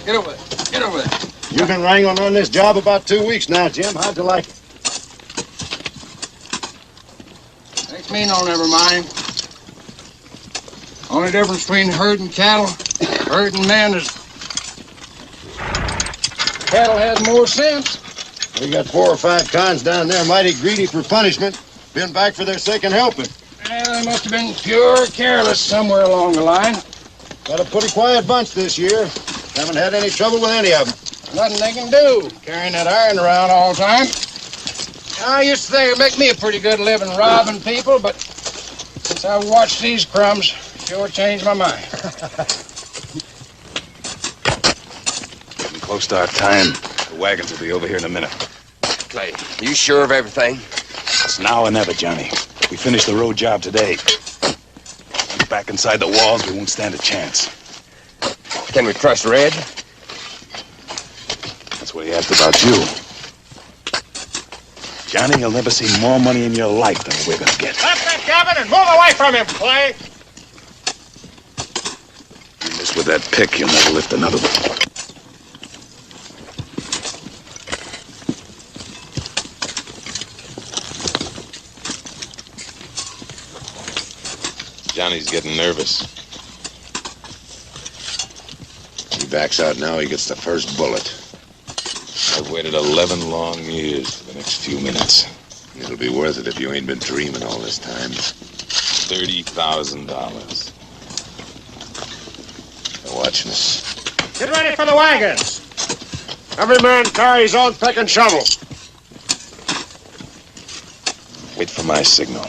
Get over there. Get over there. You've been wrangling on this job about 2 weeks now, Jim. How'd you like it? Makes me no never mind. Only difference between herding cattle, herding men is cattle has more sense. We got 4 or 5 cons down there mighty greedy for punishment. Been back for their second helping. Well, they must have been pure careless somewhere along the line. Got a pretty quiet bunch this year. Haven't had any trouble with any of them. Nothing they can do, carrying that iron around all the time. I used to think it'd make me a pretty good living robbing people, but since I watched these crumbs, sure changed my mind. Getting close to our time. The wagons will be over here in a minute. Clay, you sure of everything? It's now or never, Johnny. We finished the road job today. Back inside the walls, we won't stand a chance. Can we trust Red? That's what he asked about you. Johnny, you'll never see more money in your life than we're gonna get. Stop that cabin and move away from him, Clay! You miss with that pick, you'll never lift another one. Johnny's getting nervous. He backs out now, he gets the first bullet. I've waited 11 long years for the next few minutes. It'll be worth it if you ain't been dreaming all this time. $30,000. They're watching us. Get ready for the wagons. Every man carries his own pick and shovel. Wait for my signal.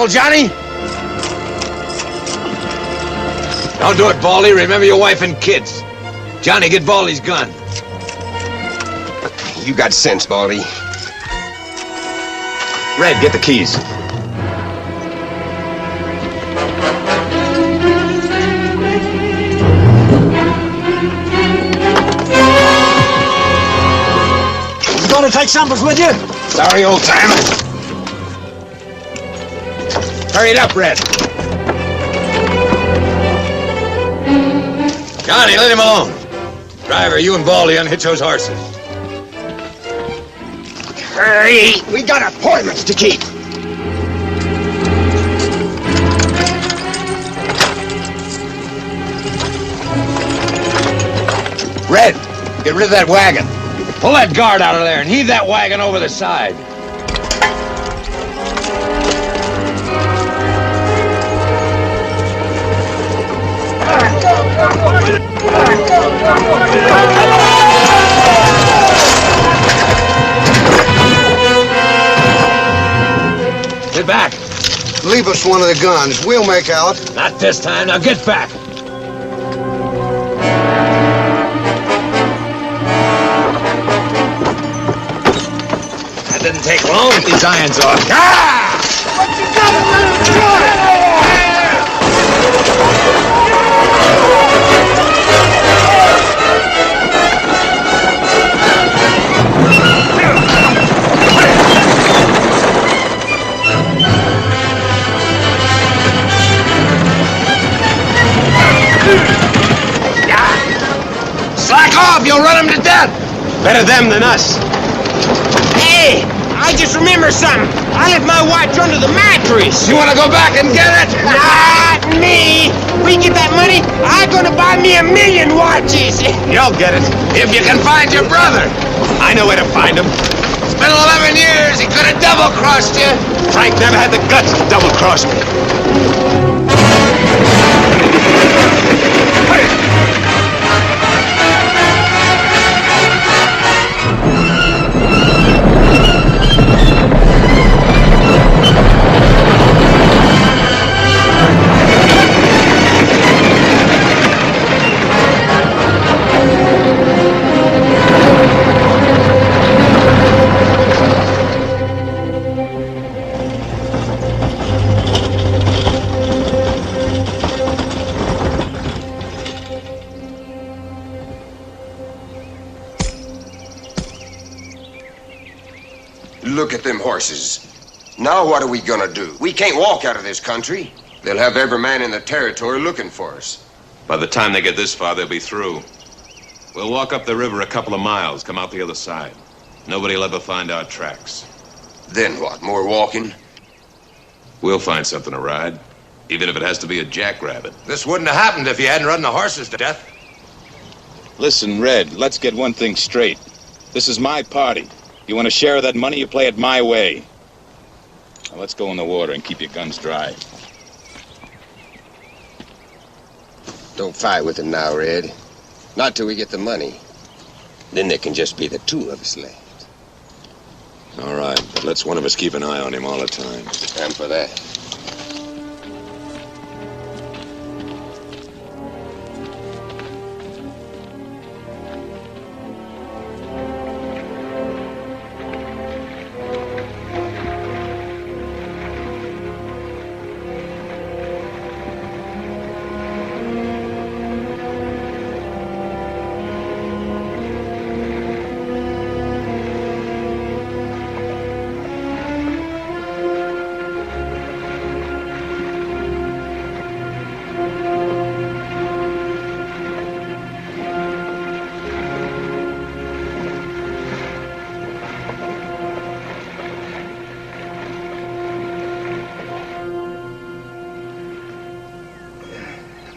Johnny! Don't do it, Baldy. Remember your wife and kids. Johnny, get Baldy's gun. You got sense, Baldy. Red, get the keys. You gonna take samples with you? Sorry, old timer. Hurry it up, Red. Johnny, let him alone. Driver, you and Baldy unhitch those horses. Hurry! We got appointments to keep. Red, get rid of that wagon. Pull that guard out of there and heave that wagon over the side. Get back. Leave us one of the guns. We'll make out. Not this time. Now get back. That didn't take long. Get these irons off. Ah! What you got? him to death. Better them than us. Hey, I just remember something. I left my watch under the mattress. You want to go back and get it? Not me. We get that money, I'm gonna buy me 1,000,000 watches. You'll get it if you can find your brother. I know where to find him. It's been 11 years. He could have double-crossed you. Frank never had the guts to double-cross me. Look at them horses. Now what are we gonna do? We can't walk out of this country. They'll have every man in the territory looking for us. By the time they get this far, they'll be through. We'll walk up the river a couple of miles, come out the other side. Nobody'll ever find our tracks. Then what, more walking? We'll find something to ride, even if it has to be a jackrabbit. This wouldn't have happened if you hadn't run the horses to death. Listen, Red, let's get one thing straight. This is my party. You want a share of that money, you play it my way. Now let's go in the water and keep your guns dry. Don't fight with him now, Red. Not till we get the money. Then there can just be the two of us left. All right, but let's one of us keep an eye on him all the time. Time for that.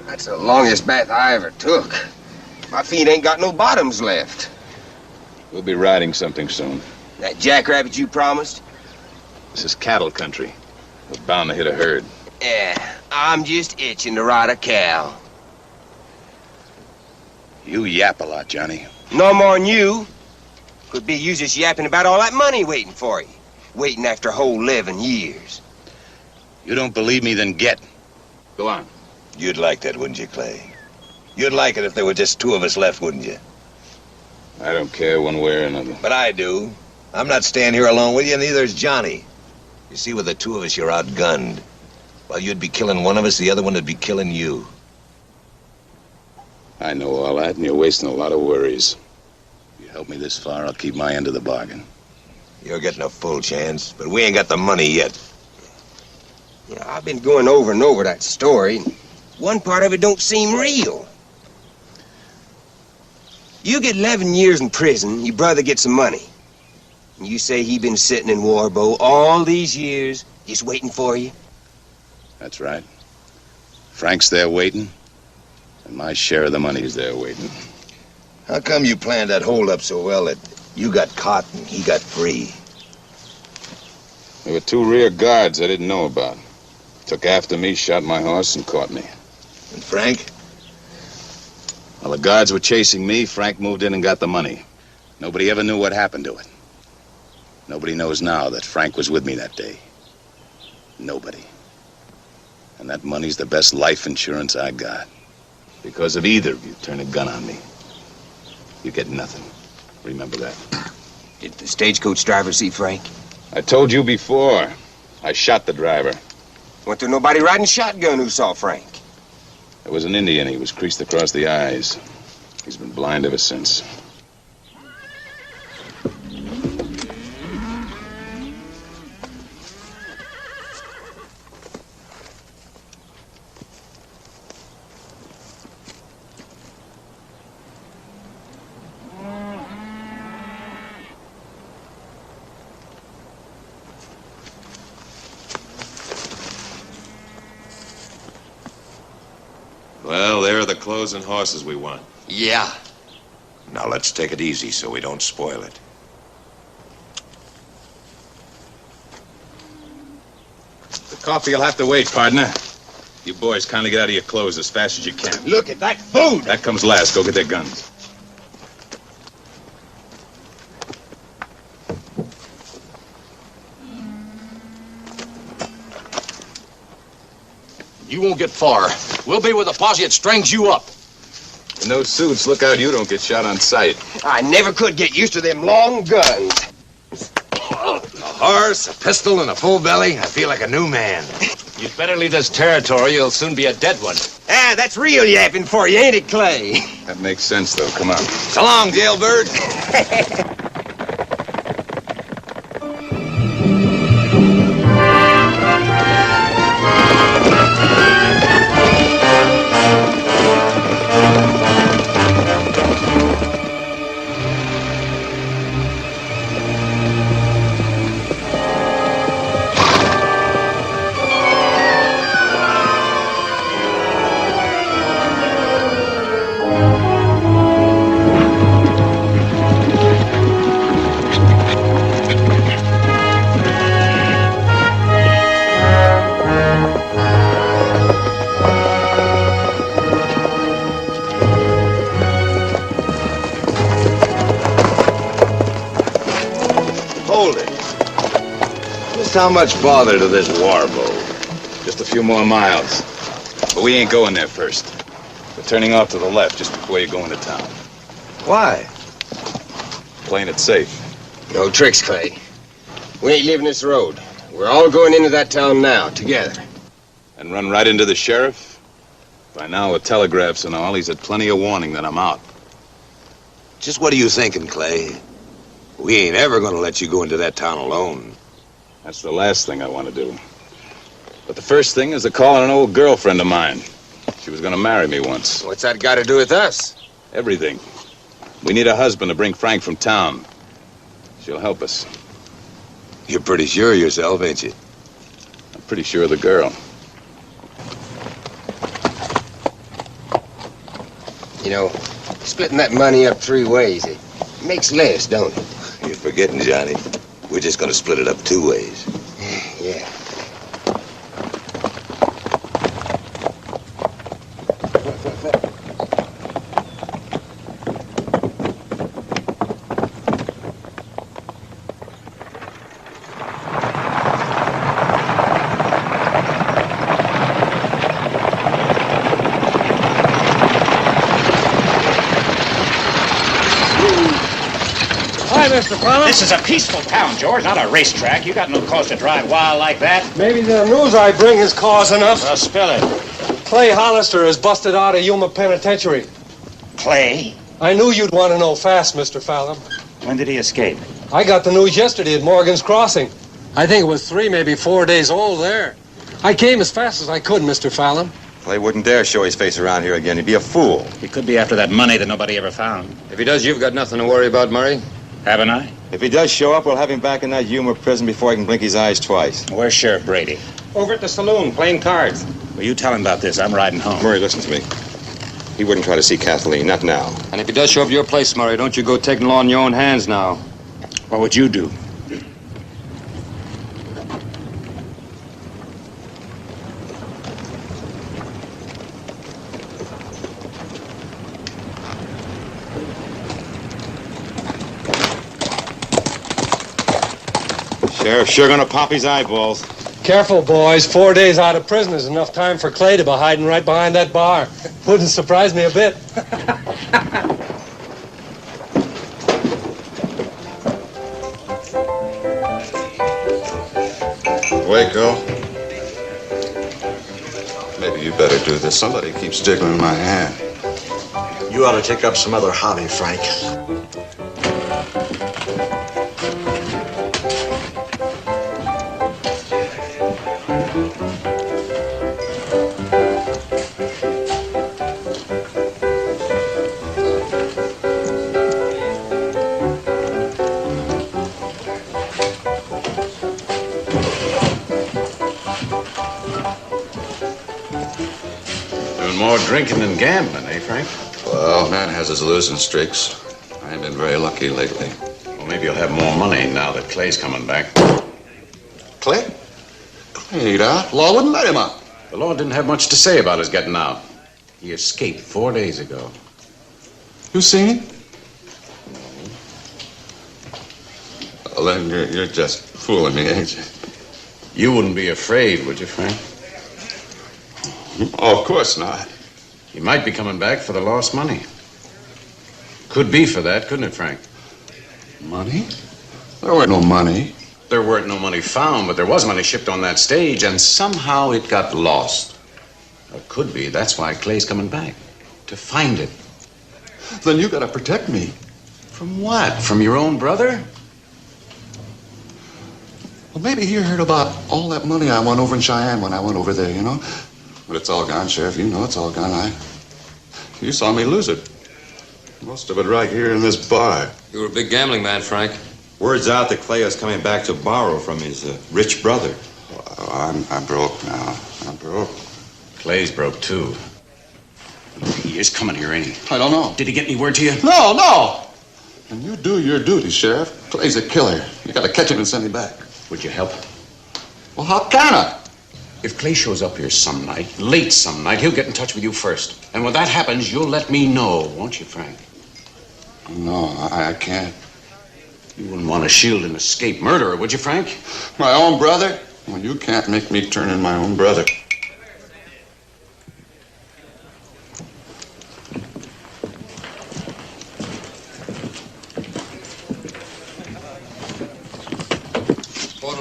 That's the longest bath I ever took. My feet ain't got no bottoms left. We'll be riding something soon. That jackrabbit you promised? This is cattle country. We're bound to hit a herd. Yeah, I'm just itching to ride a cow. You yap a lot, Johnny. No more than you. Could be you just yapping about all that money waiting for you. Waiting after a whole 11 years. You don't believe me, then get. Go on. You'd like that, wouldn't you, Clay? You'd like it if there were just two of us left, wouldn't you? I don't care one way or another. But I do. I'm not staying here alone with you, neither is Johnny. You see, with the two of us, you're outgunned. While you'd be killing one of us, the other one would be killing you. I know all that, and you're wasting a lot of worries. You help me this far, I'll keep my end of the bargain. You're getting a full chance, but we ain't got the money yet. You know, I've been going over and over that story, and one part of it don't seem real. You get 11 years in prison, your brother gets some money. And you say he been sitting in Warbow all these years, just waiting for you? That's right. Frank's there waiting, and my share of the money's there waiting. How come you planned that holdup so well that you got caught and he got free? There were two rear guards I didn't know about. Took after me, shot my horse, and caught me. And Frank? While the guards were chasing me, Frank moved in and got the money. Nobody ever knew what happened to it. Nobody knows now that Frank was with me that day. Nobody. And that money's the best life insurance I got. Because if either of you turn a gun on me, you get nothing. Remember that. Did the stagecoach driver see Frank? I told you before. I shot the driver. Wasn't there nobody riding shotgun who saw Frank? There was an Indian. He was creased across the eyes. He's been blind ever since. Well, there are the clothes and horses we want. Yeah. Now let's take it easy so we don't spoil it. The coffee will have to wait, partner. You boys kindly get out of your clothes as fast as you can. Look at that food! That comes last. Go get their guns. You won't get far. We'll be with the posse that strings you up. In those suits, look out you don't get shot on sight. I never could get used to them long guns. A horse, a pistol, and a full belly. I feel like a new man. You'd better leave this territory. You'll soon be a dead one. Ah, that's real yapping for you, ain't it, Clay? That makes sense, though. Come on. So long, jailbird. How much farther to this Warbow? Just a few more miles. But we ain't going there first. We're turning off to the left just before you go into town. Why? Playing it safe. No tricks, Clay. We ain't leaving this road. We're all going into that town now, together. And run right into the sheriff? By now, with telegraphs and all, he's had plenty of warning that I'm out. Just what are you thinking, Clay? We ain't ever gonna let you go into that town alone. That's the last thing I want to do. But the first thing is to call on an old girlfriend of mine. She was gonna marry me once. What's that got to do with us? Everything. We need a husband to bring Frank from town. She'll help us. You're pretty sure of yourself, ain't you? I'm pretty sure of the girl. You know, splitting that money up 3 ways, it makes less, don't it? You're forgetting, Johnny. We're just gonna split it up 2 ways. Yeah. This is a peaceful town, George, not a racetrack. You got no cause to drive wild like that. Maybe the news I bring is cause enough. Well, spill it. Clay Hollister is busted out of Yuma Penitentiary. Clay? I knew you'd want to know fast, Mr. Fallon. When did he escape? I got the news yesterday at Morgan's Crossing. I think it was 3, maybe 4 days old there. I came as fast as I could, Mr. Fallon. Clay wouldn't dare show his face around here again. He'd be a fool. He could be after that money that nobody ever found. If he does, you've got nothing to worry about, Murray. Haven't I? If he does show up, we'll have him back in that Yuma prison before he can blink his eyes twice. Where's Sheriff Brady? Over at the saloon, playing cards. Well, you tell him about this. I'm riding home. Murray, listen to me. He wouldn't try to see Kathleen, not now. And if he does show up at your place, Murray, don't you go taking the law in your own hands now. What would you do? Sheriff's sure gonna pop his eyeballs. Careful, boys. 4 days out of prison is enough time for Clay to be hiding right behind that bar. Wouldn't surprise me a bit. Waco. Maybe you better do this. Somebody keeps jiggling my hand. You ought to take up some other hobby, Frank. Doing more drinking than gambling, eh, Frank? Well, man has his losing streaks. I ain't been very lucky lately. Well, maybe you'll have more money now that Clay's coming back. Clay? Clay ain't out. Law wouldn't let him out. The law didn't have much to say about his getting out. He escaped 4 days ago. You seen him? Well, then you're just fooling me, ain't you? You wouldn't be afraid, would you, Frank? Oh, of course not. He might be coming back for the lost money. Could be for that, couldn't it, Frank? Money? There weren't no money. There weren't no money found, but there was money shipped on that stage, and somehow it got lost. Or could be, that's why Clay's coming back. To find it. Then you gotta protect me. From what? From your own brother? Well, maybe you heard about all that money I won over in Cheyenne when I went over there, you know? But it's all gone, Sheriff. You know it's all gone. You saw me lose it. Most of it right here in this bar. You were a big gambling man, Frank. Word's out that Clay is coming back to borrow from his rich brother. Well, I'm broke now. I'm broke. Clay's broke, too. He is coming here, ain't he? I don't know. Did he get any word to you? No! And you do your duty, Sheriff. Clay's a killer. You gotta catch him and send him back. Would you help? Well, how can I? If Clay shows up here some night, late some night, he'll get in touch with you first. And when that happens, you'll let me know, won't you, Frank? No, I can't. You wouldn't want to shield an escaped murderer, would you, Frank? My own brother? Well, you can't make me turn in my own brother.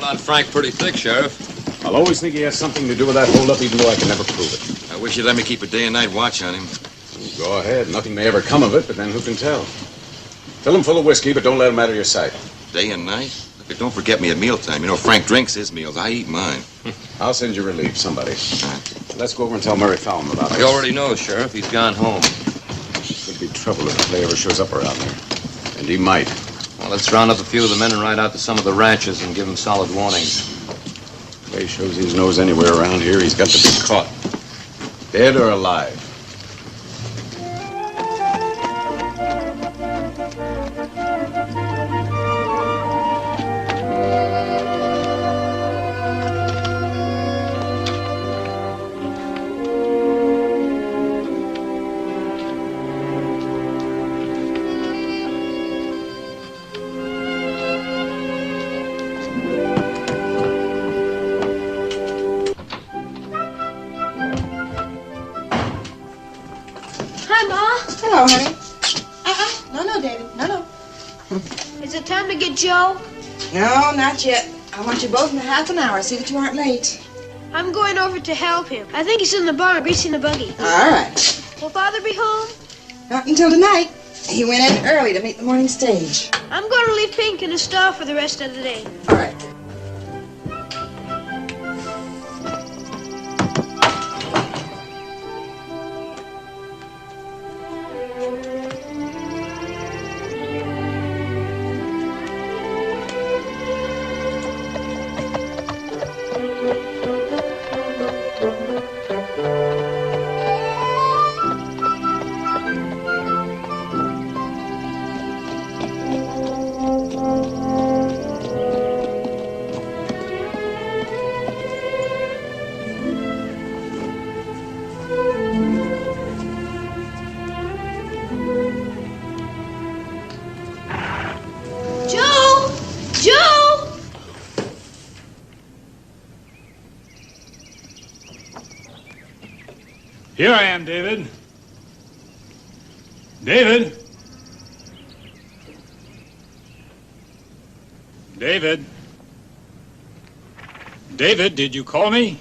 On Frank pretty thick, Sheriff. I'll always think he has something to do with that holdup, even though I can never prove it. I wish you'd let me keep a day and night watch on him. Go ahead. Nothing may ever come of it, but then who can tell? Fill him full of whiskey, but don't let him out of your sight. Day and night? Look, don't forget me at mealtime. You know, Frank drinks his meals. I eat mine. I'll send you relief, somebody. Let's go over and tell Murray Fallon about it. He already knows, Sheriff. He's gone home. Could be trouble if Clay ever shows up around there. And he might. Well, let's round up a few of the men and ride out to some of the ranches and give them solid warnings. Clay shows his nose anywhere around here, he's got to be caught. Dead or alive. Hello, honey. No, David. No. Is it time to get Joe? No, not yet. I want you both in a half an hour. See that you aren't late. I'm going over to help him. I think he's in the barn greasing the buggy. All right. Will Father be home? Not until tonight. He went in early to meet the morning stage. I'm going to leave Pink in the stall for the rest of the day. All right. Here I am, David. David? David? David, did you call me?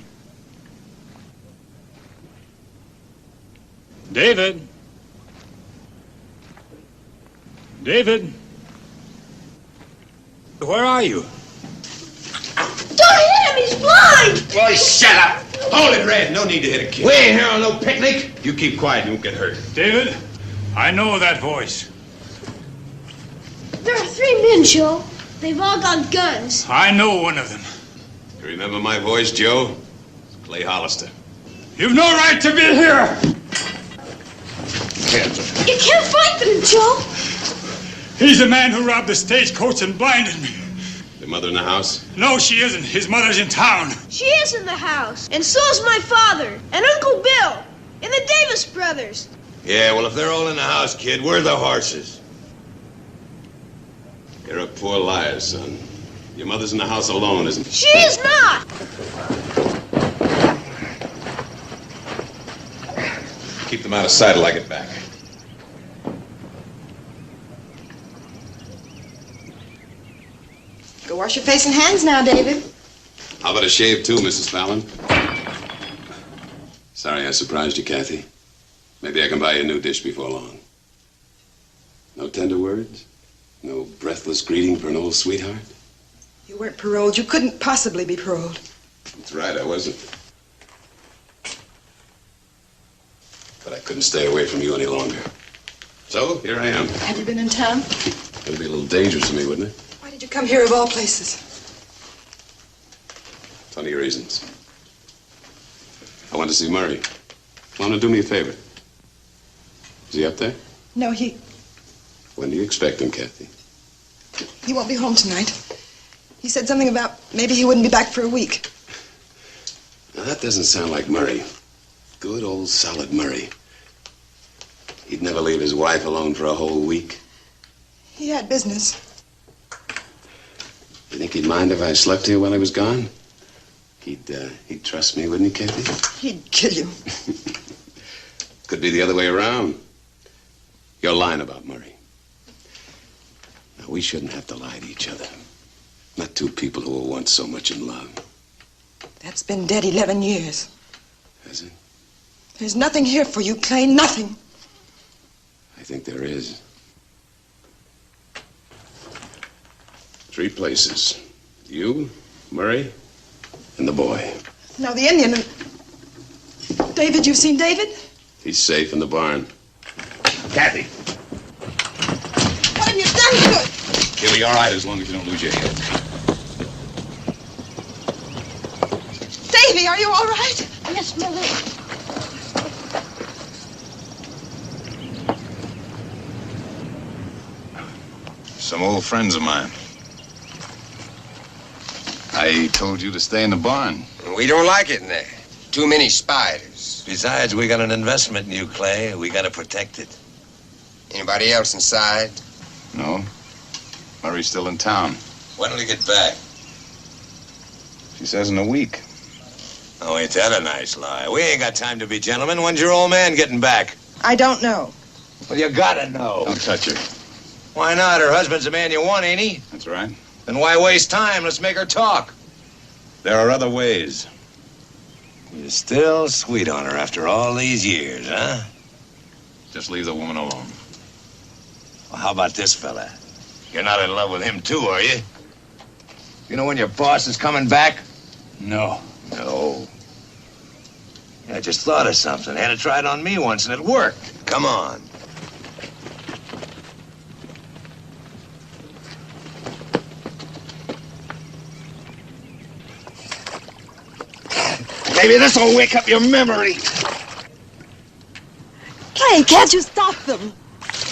David? David? Where are you? Don't hit him! He's blind! Boy, shut up! Hold it, Red. No need to hit a kid. We ain't here on no picnic. You keep quiet, you won't get hurt. David, I know that voice. There are 3 men, Joe. They've all got guns. I know one of them. You remember my voice, Joe? It's Clay Hollister. You've no right to be here! hands on him. You can't fight them, Joe. He's the man who robbed the stagecoach and blinded me. Your mother in the house? No, she isn't. His mother's in town. She is in the house. And so's my father. And Uncle Bill. And the Davis brothers. Yeah, well, if they're all in the house, kid, where are the horses? You're a poor liar, son. Your mother's in the house alone, isn't she? She is not. Keep them out of sight till I get back. Go wash your face and hands now, David. How about a shave, too, Mrs. Fallon? Sorry I surprised you, Kathy. Maybe I can buy you a new dish before long. No tender words? No breathless greeting for an old sweetheart? You weren't paroled. You couldn't possibly be paroled. That's right, I wasn't. But I couldn't stay away from you any longer. So, here I am. Have you been in town? It'd be a little dangerous for me, wouldn't it? Why did you come here of all places? Funny reasons. I want to see Murray. Want to do me a favor? Is he up there? No, When do you expect him, Kathy? he won't be home tonight. He said something about maybe he wouldn't be back for a week. Now, that doesn't sound like Murray. Good old solid Murray. He'd never leave his wife alone for a whole week. He had business. You think he'd mind if I slept here while he was gone? He'd trust me, wouldn't he, Kathy? He'd kill you. Could be the other way around. You're lying about Murray. Now, we shouldn't have to lie to each other. Not two people who were once so much in love. That's been dead 11 years. Has it? There's nothing here for you, Clay, nothing. I think there is. 3 places. You, Murray, and the boy. No, the Indian. David, you've seen David? He's safe in the barn. Kathy! What have you done to it? He'll be all right as long as you don't lose your head. Davy, are you all right? Yes, Mother. Some old friends of mine. I told you to stay in the barn. We don't like it in there. Too many spiders. Besides, we got an investment in you, Clay. We got to protect it. Anybody else inside? No. Murray's still in town. When'll he get back? She says in a week. Oh, ain't that a nice lie? We ain't got time to be gentlemen. When's your old man getting back? I don't know. Well, you gotta know. Don't touch her. Why not? Her husband's the man you want, ain't he? That's right. Then why waste time? Let's make her talk. There are other ways. You're still sweet on her after all these years, huh? Just leave the woman alone. Well, how about this fella? You're not in love with him, too, are you? You know when your boss is coming back? No. No. I just thought of something. Had it tried on me once, and it worked. Come on. Maybe this'll wake up your memory. Clay, can't you stop them?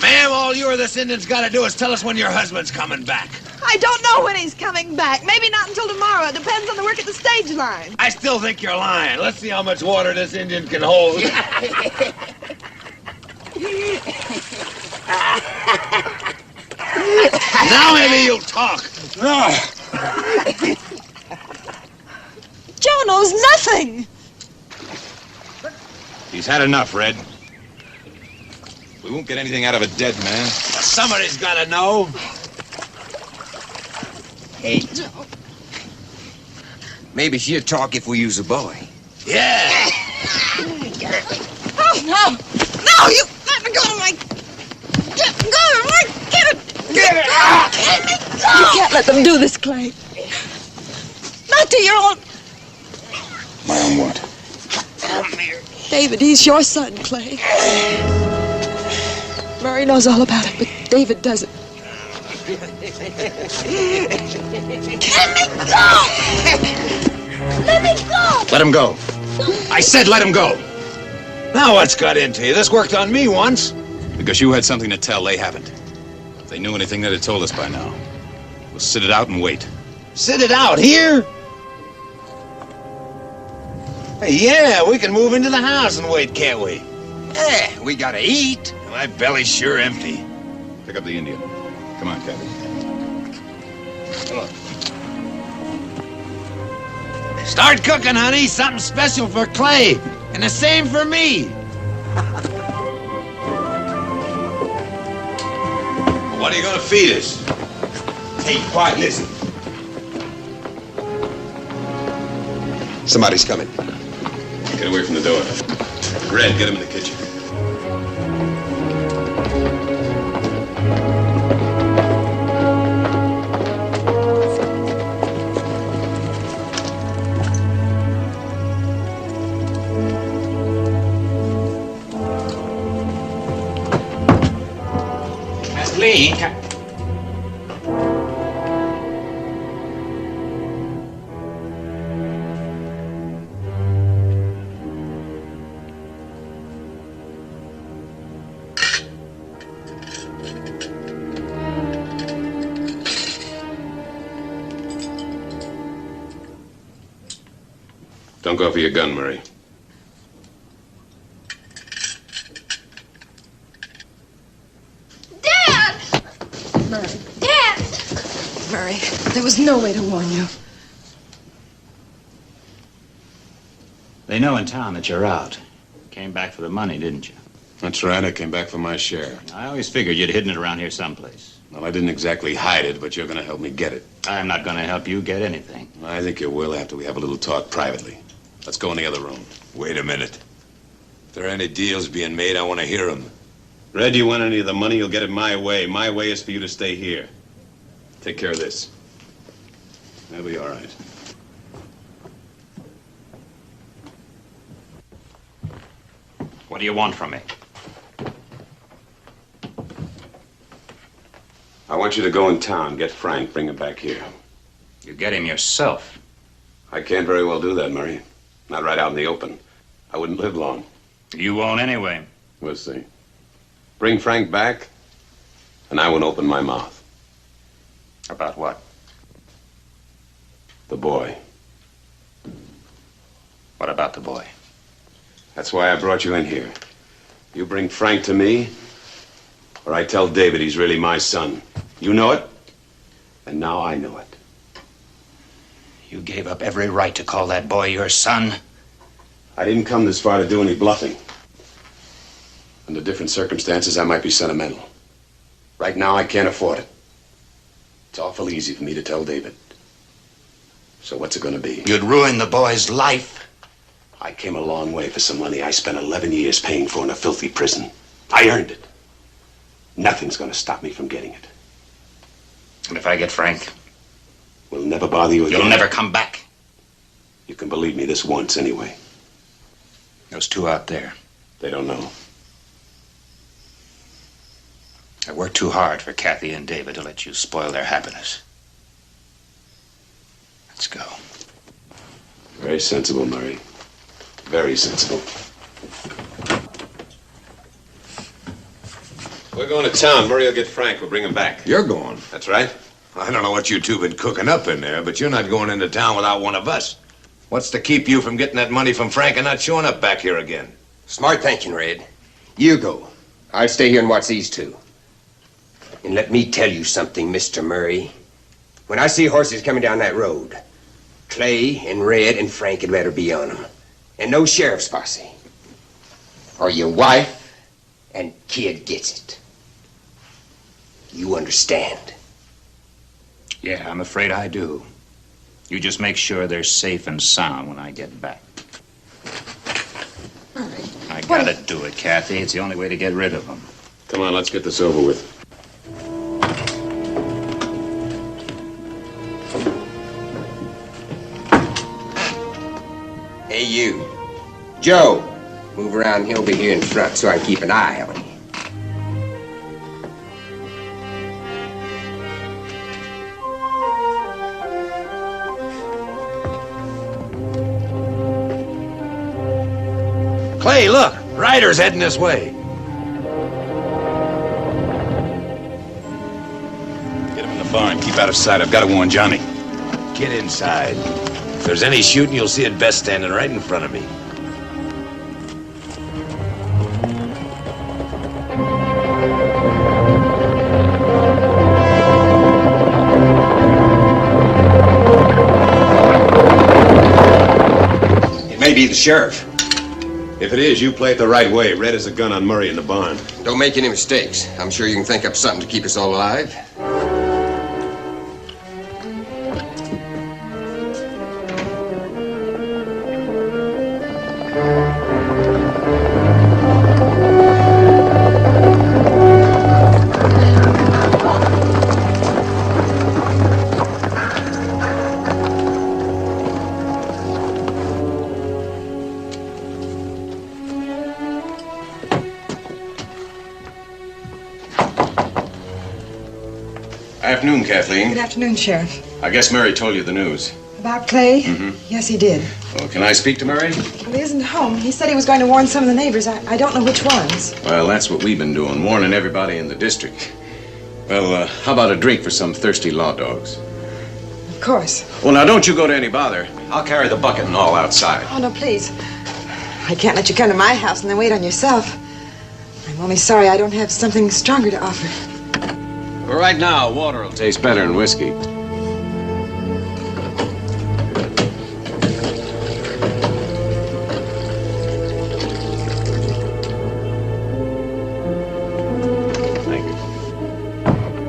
Ma'am, all you or this Indian's got to do is tell us when your husband's coming back. I don't know when he's coming back. Maybe not until tomorrow. It depends on the work at the stage line. I still think you're lying. Let's see how much water this Indian can hold. Now maybe you'll talk. No. Joe knows nothing. He's had enough, Red. We won't get anything out of a dead man. Somebody's got to know. Hey, Joe. Maybe she'll talk if we use a boy. Yeah. Oh, no. No, you let me go to my... Get it. Get it. You can't let them do this, Clay. Not to your own... My own what? David, he's your son, Clay. Murray knows all about it, but David doesn't. Let me go! Let me go! Let him go. I said let him go. Now what's got into you? This worked on me once. Because you had something to tell, they haven't. If they knew anything, they'd have told us by now. We'll sit it out and wait. Sit it out here? Hey, yeah, we can move into the house and wait, can't we? Yeah, we gotta eat. My belly's sure empty. Pick up the Indian. Come on, Captain. Come on. Start cooking, honey. Something special for Clay. And the same for me. What are you gonna feed us? Hey, quiet, listen. Somebody's coming. Get away from the door. Red, get him in the kitchen. Lee. Don't go for your gun, Murray. Murray, there was no way to warn you. They know in town that you're out. Came back for the money, didn't you? That's right, I came back for my share. I always figured you'd hidden it around here someplace. Well, I didn't exactly hide it, but you're gonna help me get it. I'm not gonna help you get anything. I think you will after we have a little talk privately. Let's go in the other room. Wait a minute. If there are any deals being made, I want to hear them. Red, you want any of the money, you'll get it my way. My way is for you to stay here. Take care of this. That'll be all right. What do you want from me? I want you to go in town, get Frank, bring him back here. You get him yourself. I can't very well do that, Murray. Not right out in the open. I wouldn't live long. You won't anyway. We'll see. Bring Frank back, and I won't open my mouth. About what? The boy. What about the boy? That's why I brought you in here. You bring Frank to me, or I tell David he's really my son. You know it, and now I know it. You gave up every right to call that boy your son? I didn't come this far to do any bluffing. Under different circumstances, I might be sentimental. Right now, I can't afford it. It's awful easy for me to tell David. So what's it gonna be? You'd ruin the boy's life. I came a long way for some money I spent 11 years paying for in a filthy prison. I earned it. Nothing's gonna stop me from getting it. And if I get Frank? We'll never bother you again. You'll never come back. You can believe me this once anyway. Those two out there. They don't know. I worked too hard for Kathy and David to let you spoil their happiness. Let's go. Very sensible, Murray. Very sensible. We're going to town. Murray will get Frank. We'll bring him back. You're going? That's right. I don't know what you two been cooking up in there, but you're not going into town without one of us. What's to keep you from getting that money from Frank and not showing up back here again? Smart thinking, Red. You go. I'll stay here and watch these two. And let me tell you something, Mr. Murray. When I see horses coming down that road, Clay and Red and Frank had better be on them. And no sheriff's posse. Or your wife and kid gets it. You understand? Yeah, I'm afraid I do. You just make sure they're safe and sound when I get back. I gotta do it, Kathy. It's the only way to get rid of them. Come on, let's get this over with. Hey, you. Joe, move around. He'll be here in front so I can keep an eye on you. Clay, look. Ryder's heading this way. barn. Keep out of sight. I've got to warn Johnny. Get inside. If there's any shooting, you'll see it best standing right in front of me. It may be the sheriff. If it is, you play it the right way. Red has a gun on Murray in the barn. Don't make any mistakes. I'm sure you can think up something to keep us all alive. Afternoon, Kathleen. Good afternoon, Sheriff. I guess Murray told you the news. About Clay? Mm-hmm. Yes, he did. Well, can I speak to Murray? Well, he isn't home. He said he was going to warn some of the neighbors. I don't know which ones. Well, that's what we've been doing, warning everybody in the district. Well, how about a drink for some thirsty law dogs? Of course. Well, now, don't you go to any bother. I'll carry the bucket and all outside. Oh, no, please. I can't let you come to my house and then wait on yourself. I'm only sorry I don't have something stronger to offer. But right now, water will taste better than whiskey. Thank you.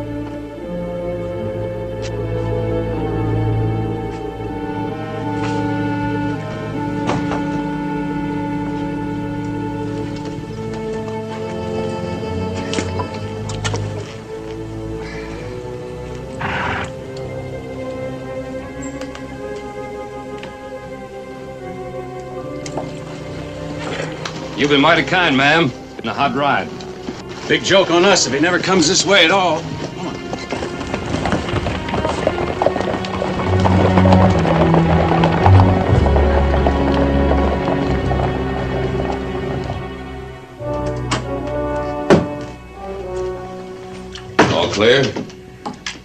You've been mighty kind, ma'am. Been a hot ride. Big joke on us if he never comes this way at all. All clear?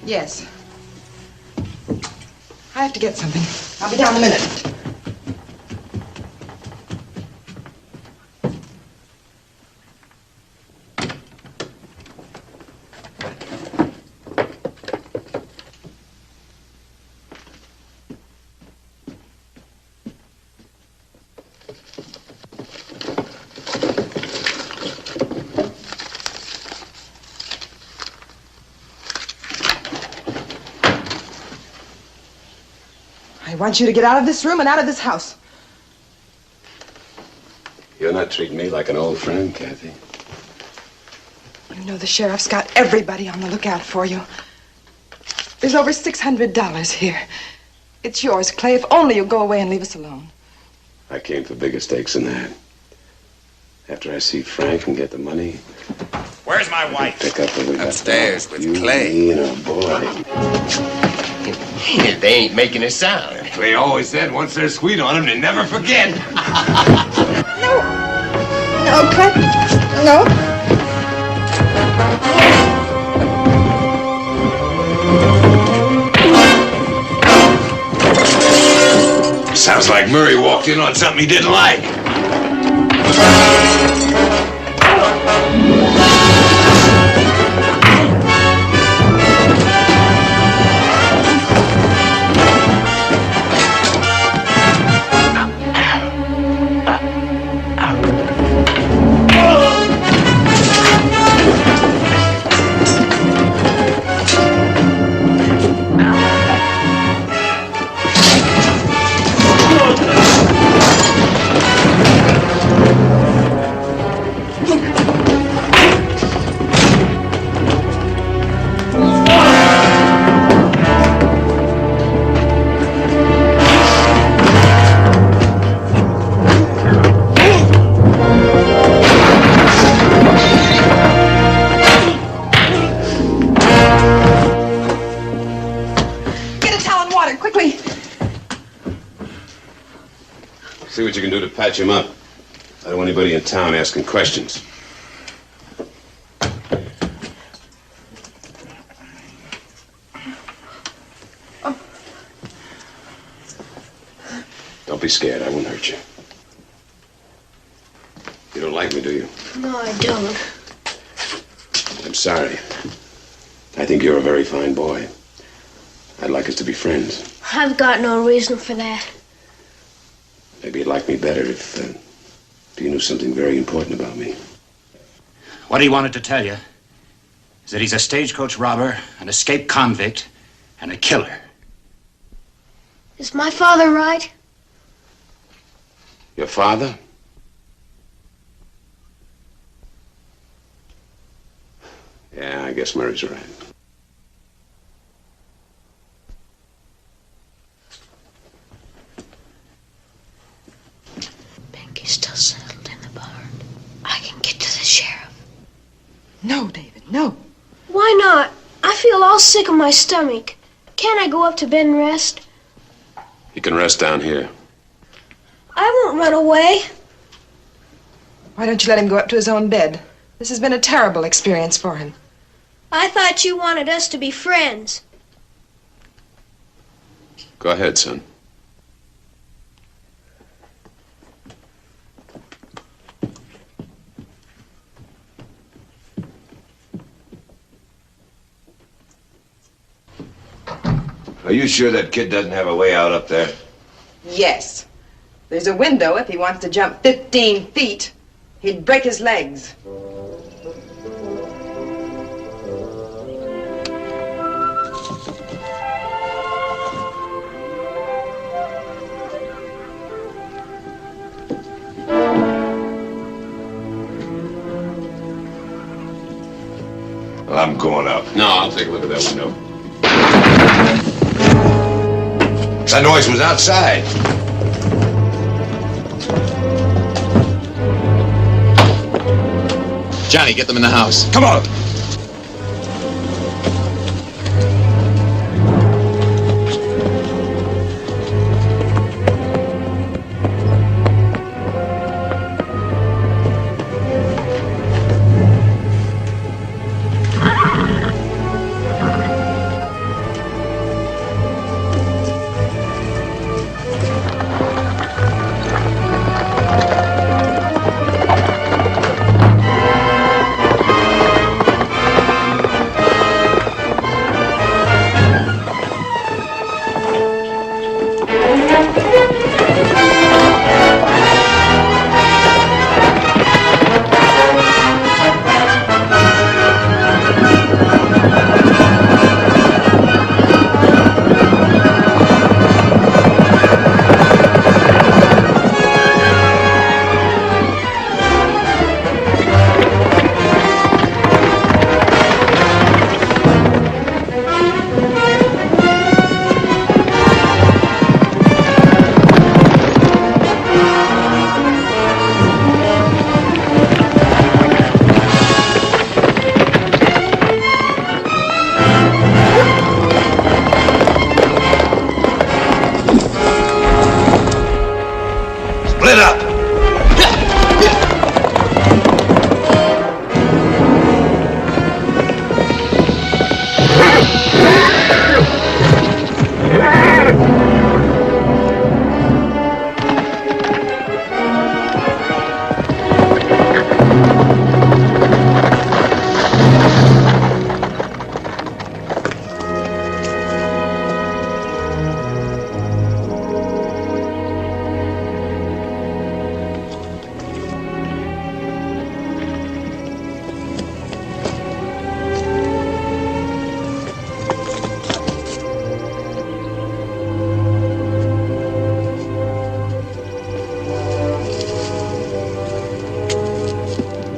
Yes. I have to get something. I'll be down in a minute. I want you to get out of this room and out of this house. You're not treating me like an old friend, Kathy. You know the sheriff's got everybody on the lookout for you. There's over $600 here. It's yours, Clay, if only you'll go away and leave us alone. I came for bigger stakes than that. After I see Frank and get the money, Where's my wife? pick up where we got Upstairs with you, Clay. me, and our boy. They ain't making a sound. Clay always said once they're sweet on him, they never forget. No, Clay. No. Sounds like Murray walked in on something he didn't like. See what you can do to patch him up. I don't want anybody in town asking questions. be scared. I won't hurt you. You don't like me, do you? No, I don't. I'm sorry. I think you're a very fine boy. I'd like us to be friends. I've got no reason for that. Maybe you'd like me better if you knew something very important about me. What he wanted to tell you is that he's a stagecoach robber, an escaped convict, and a killer. Is my father right? Your father? Yeah, I guess Murray's right. Pinky's still settled in the barn. I can get to the sheriff. No, David, no. Why not? I feel all sick in my stomach. Can't I go up to bed and rest? You can rest down here. I won't run away. Why don't you let him go up to his own bed? This has been a terrible experience for him. I thought you wanted us to be friends. Go ahead, son. Are you sure that kid doesn't have a way out up there? Yes. There's a window if he wants to jump 15 feet. He'd break his legs. Well, I'm going up. No, I'll take a look at that window. That noise was outside. Johnny, get them in the house. Come on.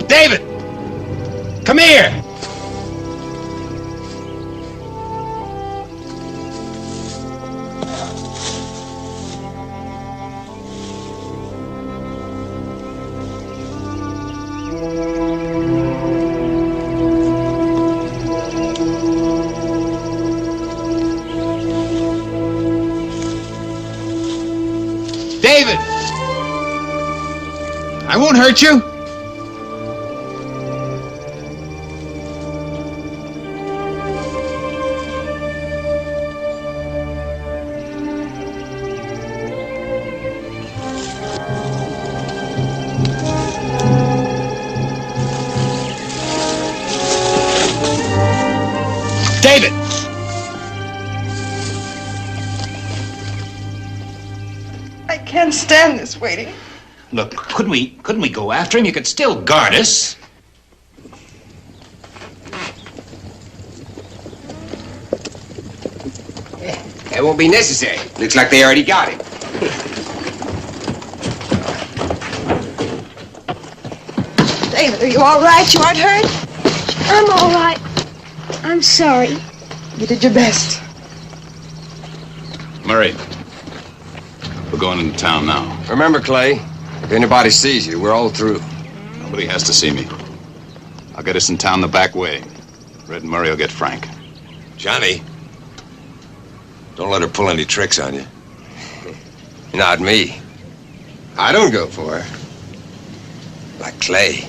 David! Come here! David! I won't hurt you. stand this waiting. Look, couldn't we go after him? You could still guard us. That won't be necessary. Looks like they already got him. David, are you all right? You aren't hurt? I'm all right. I'm sorry. You did your best. Murray, we're going into town now. Remember, Clay, if anybody sees you, we're all through. Nobody has to see me. I'll get us in town the back way. Red and Murray will get Frank. Johnny, don't let her pull any tricks on you. Not me. I don't go for her. Like Clay.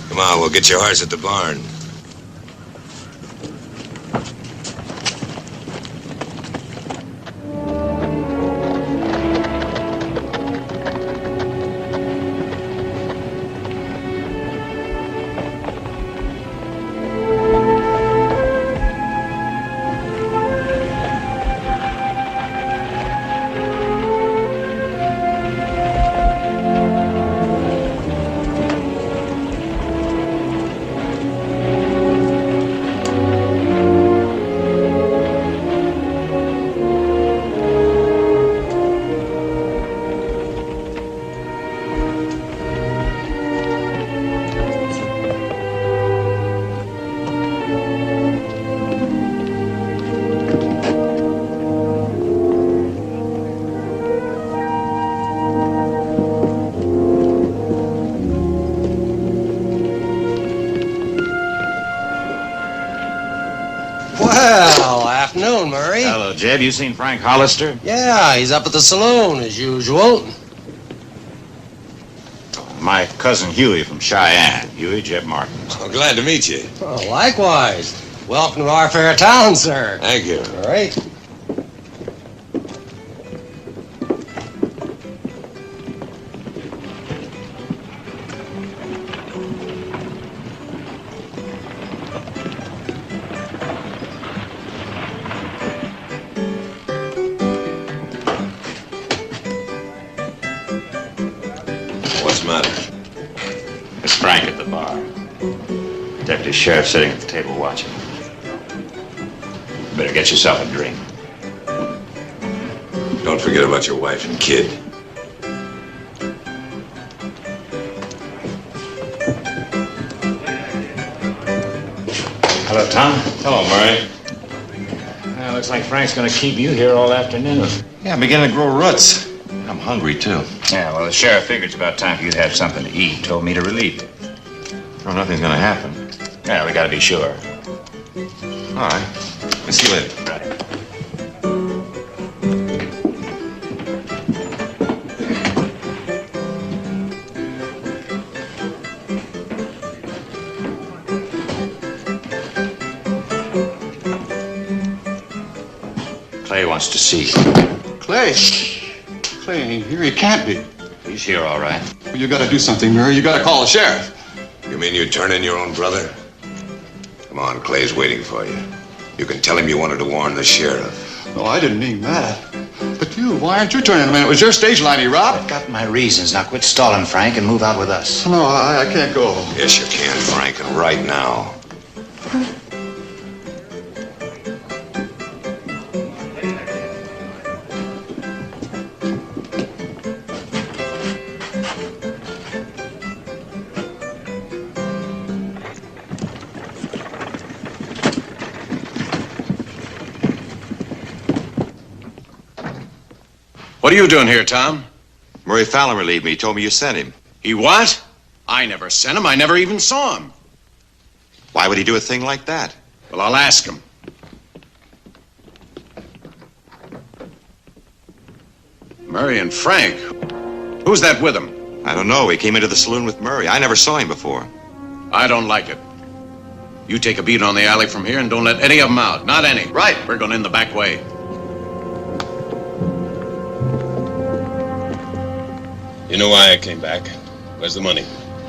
Come on, we'll get your horse at the barn. Well, afternoon, Murray. Hello, Jeb. You seen Frank Hollister? Yeah, he's up at the saloon as usual. My cousin Huey from Cheyenne. Huey, Jeb Martin. Oh, glad to meet you. Oh, likewise. Welcome to our fair town, sir. Thank you. All right. What's the matter? It's Frank at the bar. Deputy Sheriff sitting at the table watching. You better get yourself a drink. Don't forget about your wife and kid. Hello, Tom. Hello, Murray. Looks like Frank's going to keep you here all afternoon. Yeah, I'm beginning to grow roots. I'm hungry, too. Yeah, well, the sheriff figured it's about time for you to have something to eat. Told me to relieve you. Oh, nothing's gonna happen. Yeah, we got to be sure. All right. I'll see you later. Right. Clay wants to see you. Clay? Clay ain't here. He can't be. He's here, all right. Well, you gotta do something, Murray. You gotta call the sheriff. You mean you turn in your own brother? Come on, Clay's waiting for you. You can tell him you wanted to warn the sheriff. No, I didn't mean that. But you, why aren't you turning him in? It was your stage line he robbed. I've got my reasons. Now quit stalling, Frank, and move out with us. No, I can't go. Yes, you can, Frank, and right now. What are you doing here, Tom? Murray Fallon relieved me. He told me you sent him. He what? I never sent him. I never even saw him. Why would he do a thing like that? Well, I'll ask him. Murray and Frank. Who's that with him? I don't know. He came into the saloon with Murray. I never saw him before. I don't like it. You take a beat on the alley from here and don't let any of them out. Not any. Right. We're going in the back way. You know why I came back. Where's the money?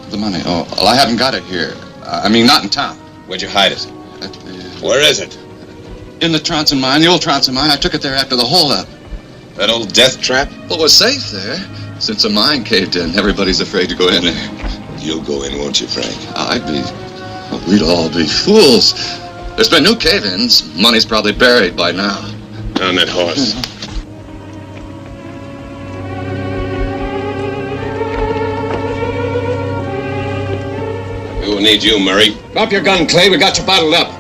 The money? Oh, well, I haven't got it here. I mean, not in town. Where'd you hide it? Where is it? In the Tronson mine, the old Tronson mine. I took it there after the holdup. That old death trap? Well, it was safe there. Since the mine caved in, everybody's afraid to go in there. You'll go in, won't you, Frank? We'd all be fools. There's been new cave-ins. Money's probably buried by now. On that horse. We'll need you, Murray. Drop your gun, Clay. We got you bottled up.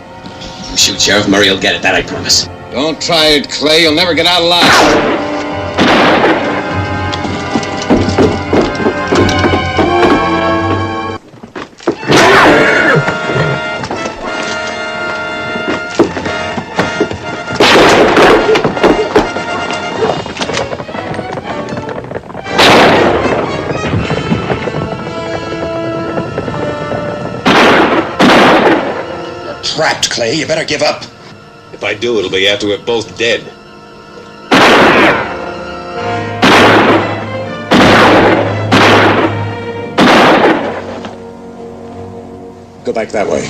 You shoot, Sheriff. Murray will get it. That I promise. Don't try it, Clay. You'll never get out alive. Trapped, Clay. You better give up. If I do, it'll be after we're both dead. Go back that way.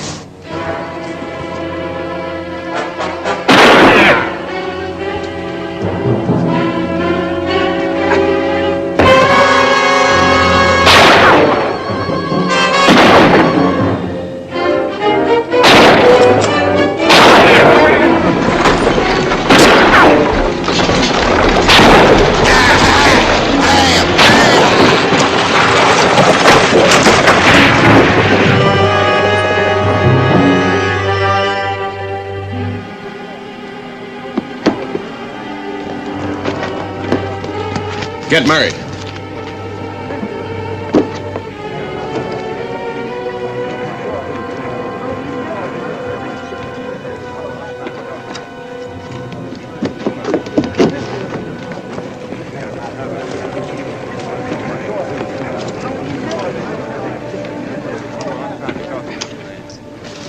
Get Murray.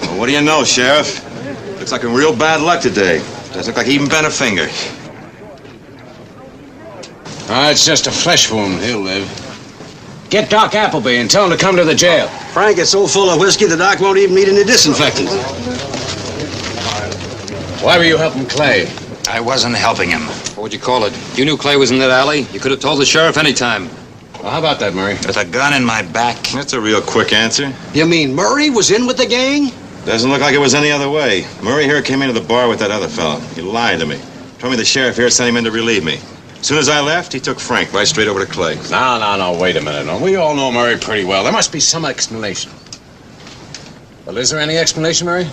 Well, what do you know, Sheriff? Looks like a real bad luck today. Doesn't look like he even bent a finger. It's just a flesh wound. He'll live. Get Doc Appleby and tell him to come to the jail. Frank is so full of whiskey the doc won't even need any disinfectant. Why were you helping Clay? I wasn't helping him. What would you call it? You knew Clay was in that alley. You could have told the sheriff any time. Well, how about that, Murray? With a gun in my back. That's a real quick answer. You mean Murray was in with the gang? Doesn't look like it was any other way. Murray here came into the bar with that other fellow. He lied to me. Told me the sheriff here sent him in to relieve me. As soon as I left, he took Frank right straight over to Clay. No, wait a minute. No, we all know Murray pretty well. There must be some explanation. Well, is there any explanation, Murray?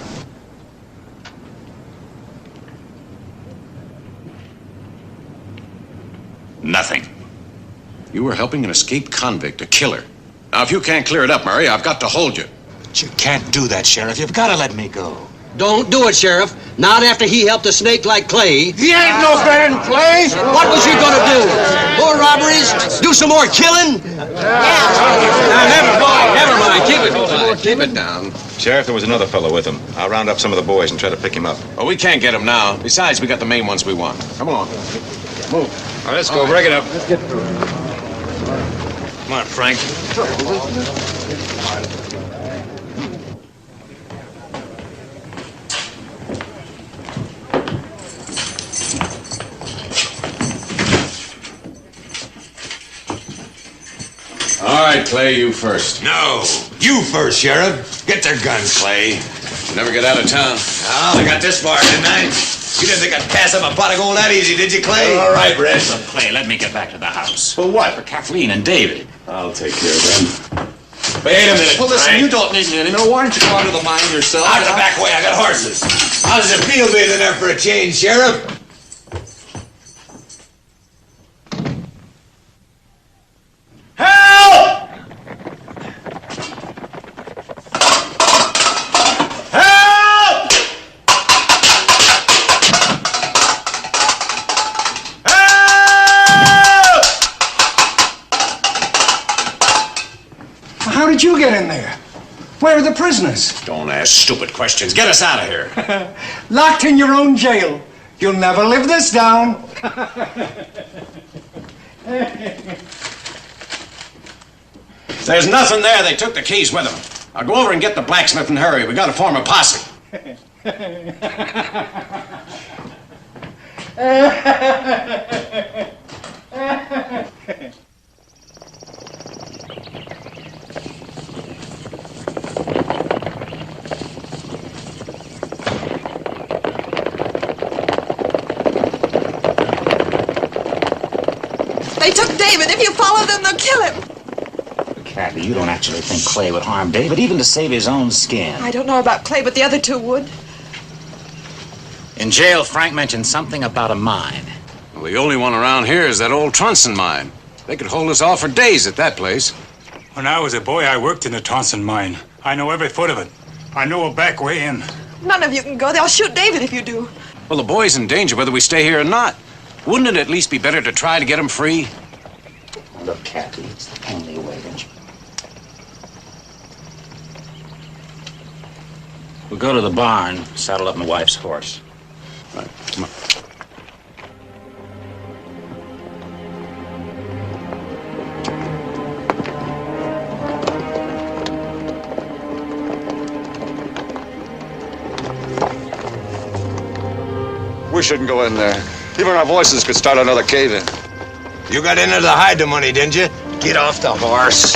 Nothing. You were helping an escaped convict, a killer. Now, if you can't clear it up, Murray, I've got to hold you. But you can't do that, Sheriff. You've got to let me go. Don't do it, Sheriff. Not after he helped a snake like Clay. He ain't no friend, Clay. What was he gonna do? More robberies? Do some more killing? Never mind. Keep it down. Sheriff, there was another fellow with him. I'll round up some of the boys and try to pick him up. Well, we can't get him now. Besides, we got the main ones we want. Come along. Move. All right, let's go. Break it up. Let's get through. Come on, Frank. All right, Clay, you first. No, you first, Sheriff. Get their guns, Clay. Never get out of town. Oh, I got this far, didn't I? You didn't think I'd pass up a pot of gold that easy, did you, Clay? All right, Red. Look, Clay, let me get back to the house. For what? For Kathleen and David. I'll take care of them. Wait a minute, Well, listen, Frank. you don't need me anymore. Why don't you go out to the mine yourself? Out the back way, I got horses. How does it feel being in there for a change, Sheriff? Help! Help! Help! How did you get in there? Where are the prisoners? Don't ask stupid questions. Get us out of here. Locked in your own jail. You'll never live this down. If there's nothing there, they took the keys with them. I'll go over and get the blacksmith and hurry. We gotta form a posse. They took David. If you follow them, they'll kill him. Kathy, you don't actually think Clay would harm David, even to save his own skin. I don't know about Clay, but the other two would. In jail, Frank mentioned something about a mine. Well, the only one around here is that old Tronson mine. They could hold us all for days at that place. When I was a boy, I worked in the Tronson mine. I know every foot of it. I know a back way in. None of you can go. They'll shoot David if you do. Well, the boy's in danger whether we stay here or not. Wouldn't it at least be better to try to get him free? Look, Kathy, it's the only way, don't you? We'll go to the barn, saddle up my wife's horse. Right, come on. We shouldn't go in there. Even our voices could start another cave-in. You got in there to hide the money, didn't you? Get off the horse.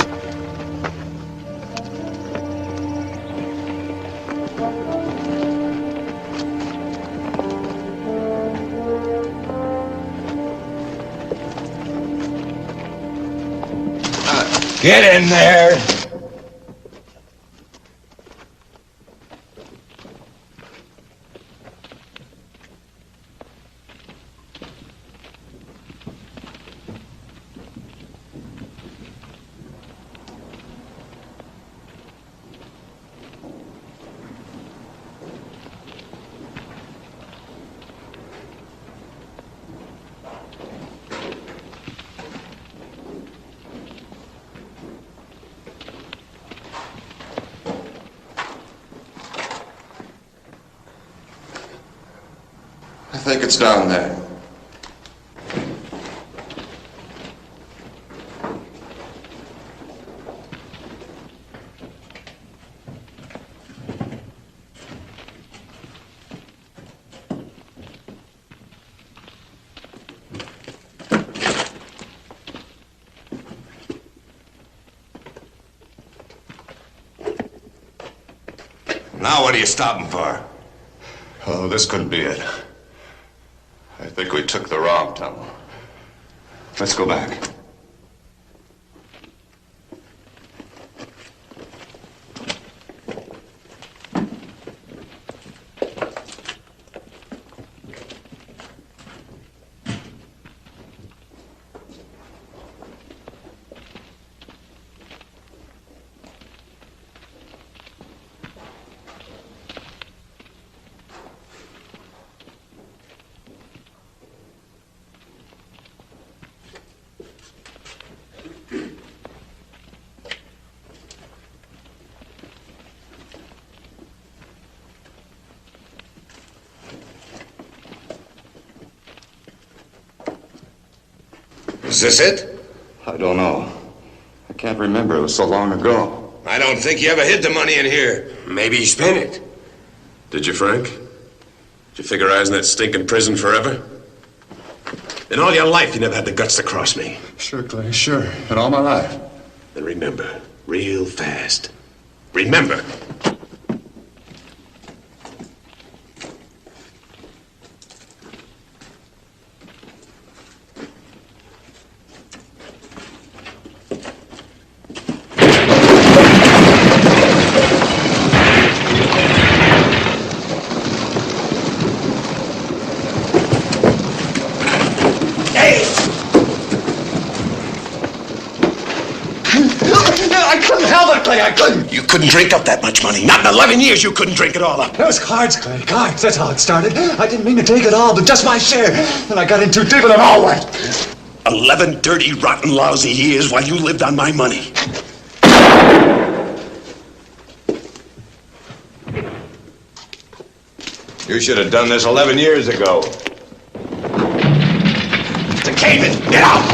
Get in there. I think it's down there. Now what are you stopping for? Oh, this couldn't be it. I think we took the wrong tunnel. Let's go back. Is this it? I don't know. I can't remember. It was so long ago. I don't think you ever hid the money in here. Maybe he spent it. Did you, Frank? Did you figure I was in that stinking prison forever? In all your life, you never had the guts to cross me. Sure, Clay, sure. In all my life. Then remember, real fast. Remember. I couldn't. You couldn't drink up that much money. Not in 11 years you couldn't drink it all up. It was cards, Clay. Cards. That's how it started. I didn't mean to take it all, but just my share. And I got in too deep and it all went. 11 dirty, rotten, lousy years while you lived on my money. You should have done this 11 years ago. The cave-in. Get out!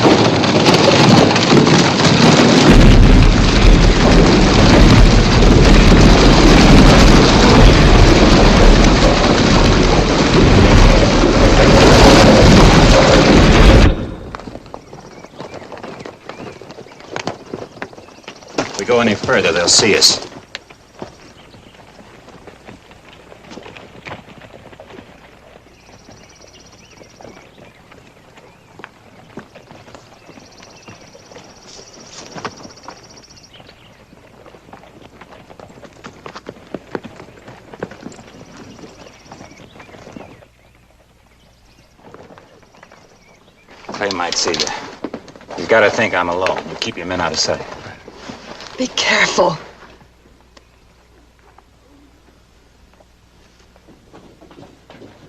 go any further, they'll see us. Clay might see you. He's got to think I'm alone. You keep your men out of sight. Be careful.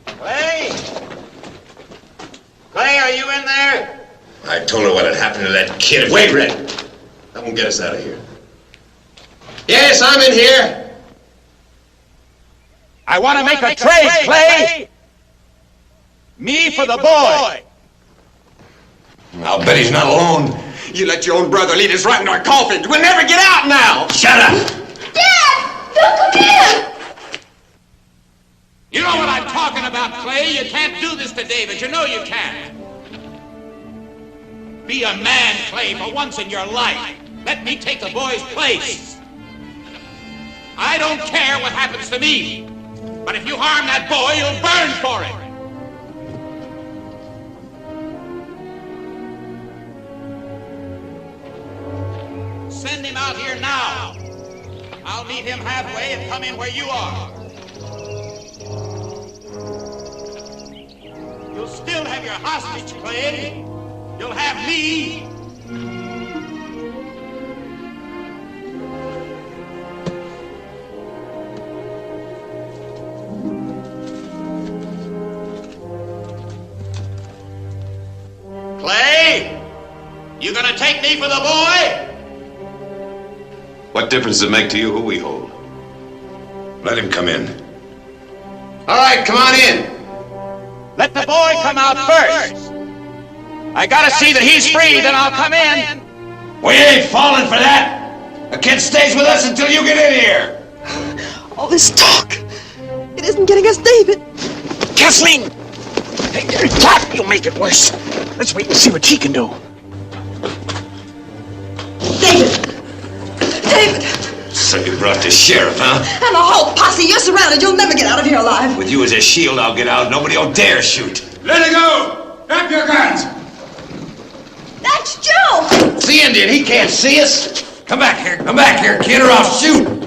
Clay? Clay, are you in there? I told her what had happened to that kid. Wait, Red. That won't get us out of here. Yes, I'm in here. I want to make a trade, Clay. Me for the boy. I'll bet he's not alone. You let your own brother lead us right into our coffins. We'll never get out now. Shut up. Dad! Don't come in! You know what I'm talking about, Clay. You can't do this to David. You know you can't. Be a man, Clay, for once in your life. Let me take the boy's place. I don't care what happens to me. But if you harm that boy, you'll burn for it. Send him out here now. I'll meet him halfway and come in where you are. You'll still have your hostage, Clay. You'll have me. Clay, you gonna take me for the boy? What difference does it make to you who we hold? Let him come in. All right, come on in. Let the boy come out first. I gotta see that he's free, then I'll come in. We ain't falling for that. The kid stays with us until you get in here. All this talk, it isn't getting us David. Kathleen! You'll make it worse. Let's wait and see what he can do. David! David! So you brought the sheriff, huh? And the whole posse, you're surrounded. You'll never get out of here alive. With you as a shield, I'll get out. Nobody'll dare shoot. Let it go! Drop your guns! That's Joe! It's the Indian. He can't see us. Come back here, kid, or I'll shoot.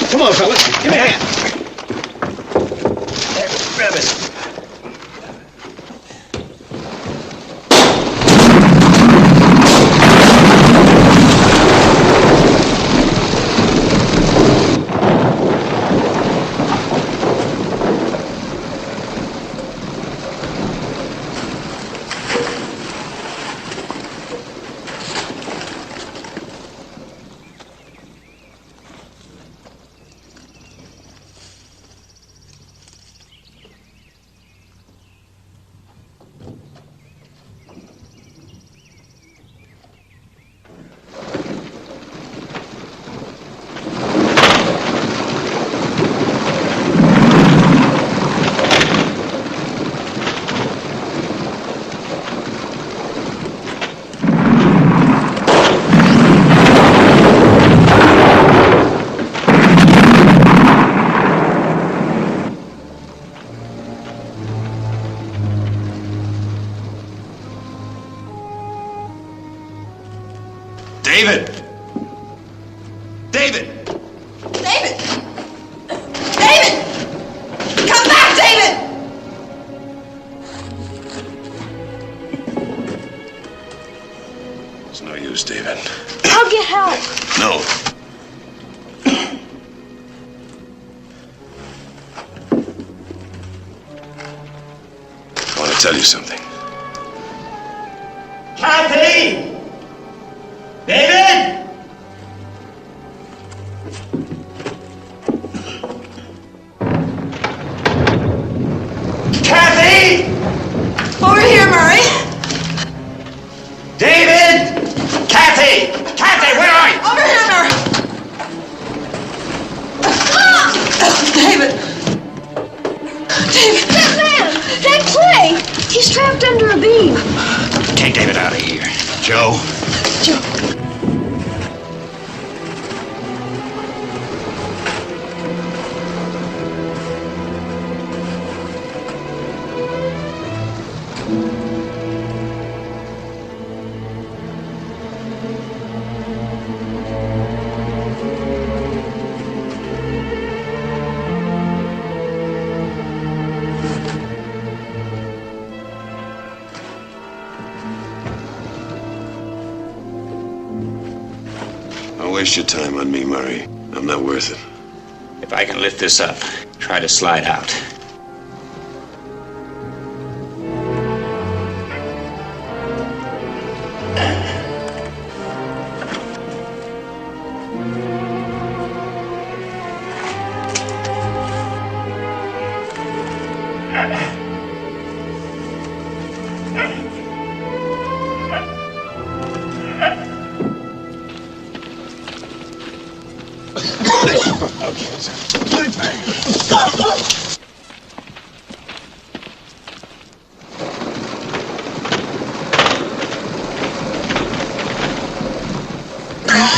Come on, fellas. Give me a hand. There, grab it. David! David! David! David! Come back, David! It's no use, David. I'll get help. No. I want to tell you something. Kathy! David! here. Joe. Joe. Don't waste your time on me, Murray. I'm not worth it. If I can lift this up, try to slide out.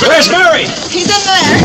Where's Murray? He's in there.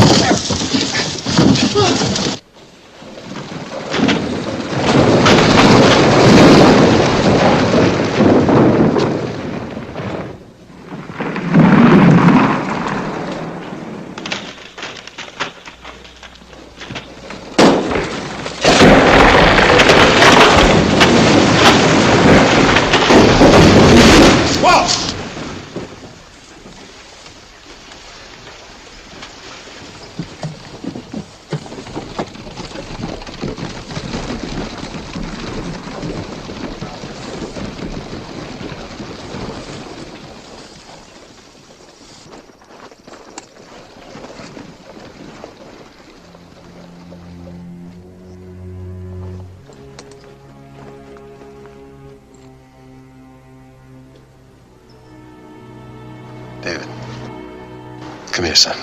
David, come here, son.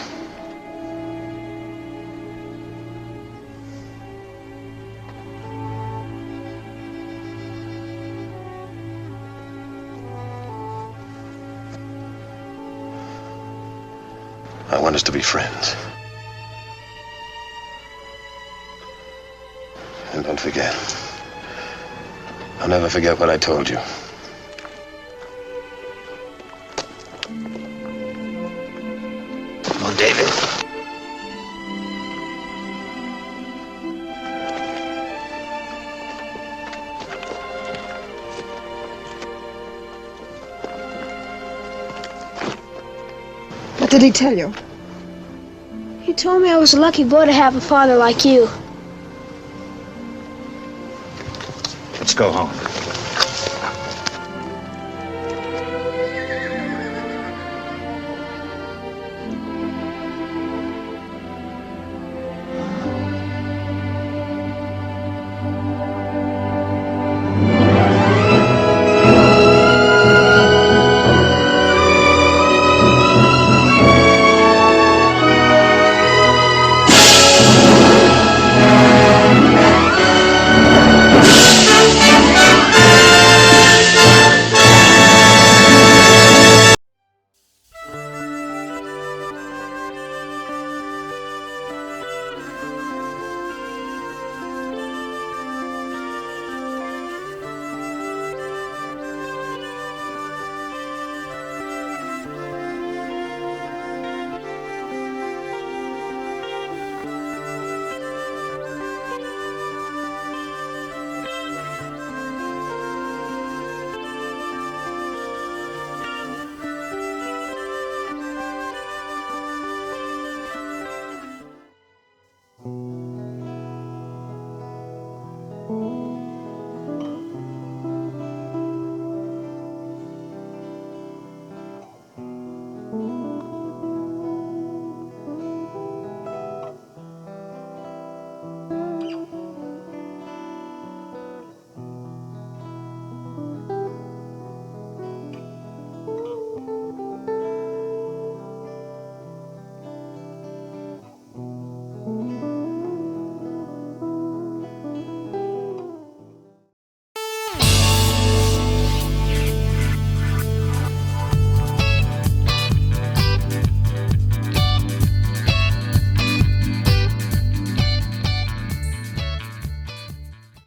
I want us to be friends. And don't forget, I'll never forget what I told you. Come on, David. What did he tell you? He told me I was a lucky boy to have a father like you. Let's go home.